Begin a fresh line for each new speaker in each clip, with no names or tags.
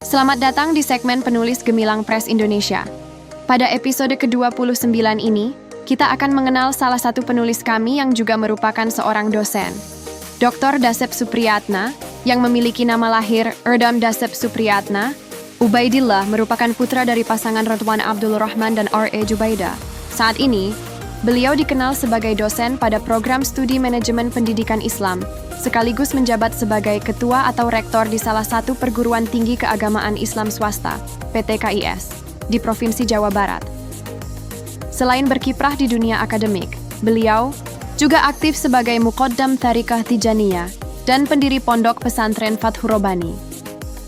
Selamat datang di segmen penulis Gemilang Press Indonesia. Pada episode ke-29 ini, kita akan mengenal salah satu penulis kami yang juga merupakan seorang dosen. Dr. Dasep Supriyatna, yang memiliki nama lahir Erdam Dasep Supriyatna, Ubaidillah merupakan putra dari pasangan Radwan Abdul Rahman dan R.E. Jubaida. Saat ini, beliau dikenal sebagai dosen pada program studi manajemen pendidikan Islam, sekaligus menjabat sebagai ketua atau rektor di salah satu perguruan tinggi keagamaan Islam swasta, PTKIS, di Provinsi Jawa Barat. Selain berkiprah di dunia akademik, beliau juga aktif sebagai Muqaddam Tharikah Tijaniyah dan pendiri Pondok Pesantren Fathur Rabbani.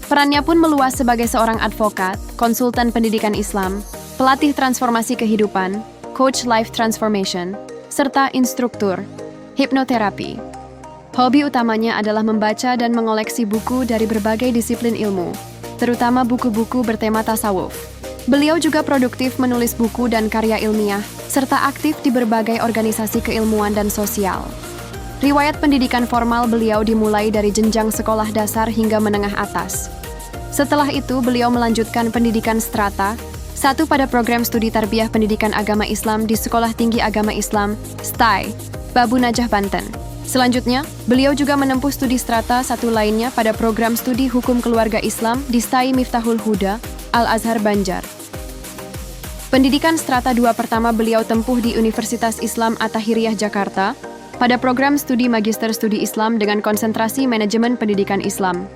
Perannya pun meluas sebagai seorang advokat, konsultan pendidikan Islam, pelatih transformasi kehidupan, coach life transformation, serta instruktur hipnoterapi. Hobi utamanya adalah membaca dan mengoleksi buku dari berbagai disiplin ilmu, terutama buku-buku bertema tasawuf. Beliau juga produktif menulis buku dan karya ilmiah, serta aktif di berbagai organisasi keilmuan dan sosial. Riwayat pendidikan formal beliau dimulai dari jenjang sekolah dasar hingga menengah atas. Setelah itu, beliau melanjutkan pendidikan strata 1 pada program studi tarbiyah pendidikan agama Islam di Sekolah Tinggi Agama Islam, STAI, Babu Najah, Banten. Selanjutnya, beliau juga menempuh studi strata 1 lainnya pada program studi hukum keluarga Islam di STAI Miftahul Huda, Al-Azhar, Banjar. Pendidikan strata 2 pertama beliau tempuh di Universitas Islam At-Tahiriyah, Jakarta, pada program studi Magister Studi Islam dengan konsentrasi manajemen pendidikan Islam.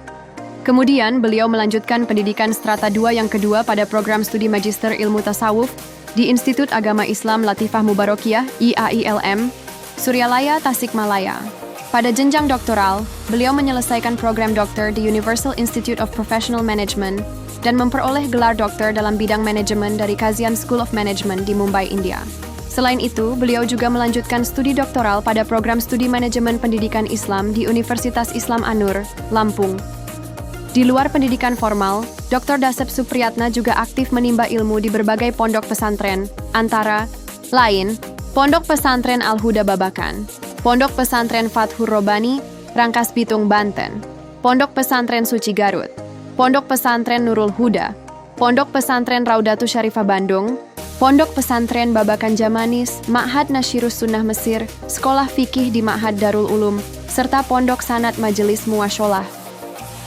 Kemudian, beliau melanjutkan pendidikan strata 2 yang kedua pada program studi Magister Ilmu Tasawuf di Institut Agama Islam Latifah Mubarakiyah, IAILM, Suryalaya, Tasikmalaya. Pada jenjang doktoral, beliau menyelesaikan program doktor di Universal Institute of Professional Management dan memperoleh gelar doktor dalam bidang manajemen dari Kazian School of Management di Mumbai, India. Selain itu, beliau juga melanjutkan studi doktoral pada program studi manajemen pendidikan Islam di Universitas Islam An-Nur, Lampung. Di luar pendidikan formal, Dr. Dasep Supriyatna juga aktif menimba ilmu di berbagai pondok pesantren, antara lain Pondok Pesantren Al-Huda Babakan, Pondok Pesantren Fathur Rabbani, Rangkas Bitung, Banten, Pondok Pesantren Suci Garut, Pondok Pesantren Nurul Huda, Pondok Pesantren Raudatu Syarifah Bandung, Pondok Pesantren Babakan Jamanis, Ma'had Nasyirus Sunnah Mesir, Sekolah Fikih di Ma'had Darul Ulum, serta Pondok Sanat Majelis Muwasholah.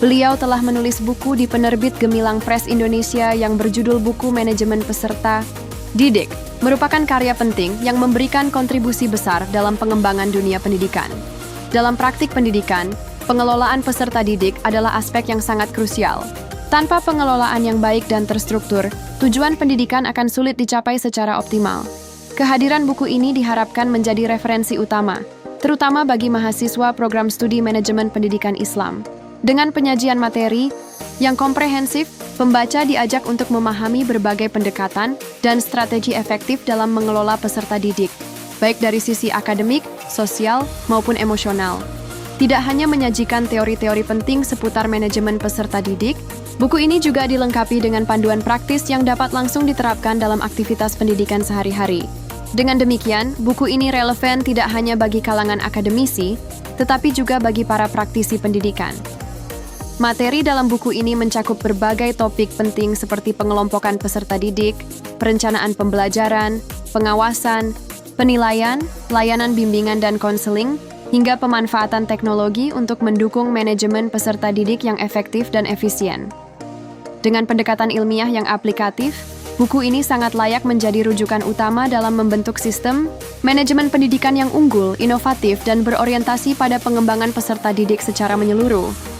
Beliau telah menulis buku di penerbit Gemilang Press Indonesia yang berjudul Buku Manajemen Peserta Didik, merupakan karya penting yang memberikan kontribusi besar dalam pengembangan dunia pendidikan. Dalam praktik pendidikan, pengelolaan peserta didik adalah aspek yang sangat krusial. Tanpa pengelolaan yang baik dan terstruktur, tujuan pendidikan akan sulit dicapai secara optimal. Kehadiran buku ini diharapkan menjadi referensi utama, terutama bagi mahasiswa program studi manajemen pendidikan Islam. Dengan penyajian materi yang komprehensif, pembaca diajak untuk memahami berbagai pendekatan dan strategi efektif dalam mengelola peserta didik, baik dari sisi akademik, sosial, maupun emosional. Tidak hanya menyajikan teori-teori penting seputar manajemen peserta didik, buku ini juga dilengkapi dengan panduan praktis yang dapat langsung diterapkan dalam aktivitas pendidikan sehari-hari. Dengan demikian, buku ini relevan tidak hanya bagi kalangan akademisi, tetapi juga bagi para praktisi pendidikan. Materi dalam buku ini mencakup berbagai topik penting seperti pengelompokan peserta didik, perencanaan pembelajaran, pengawasan, penilaian, layanan bimbingan dan konseling, hingga pemanfaatan teknologi untuk mendukung manajemen peserta didik yang efektif dan efisien. Dengan pendekatan ilmiah yang aplikatif, buku ini sangat layak menjadi rujukan utama dalam membentuk sistem manajemen pendidikan yang unggul, inovatif, dan berorientasi pada pengembangan peserta didik secara menyeluruh.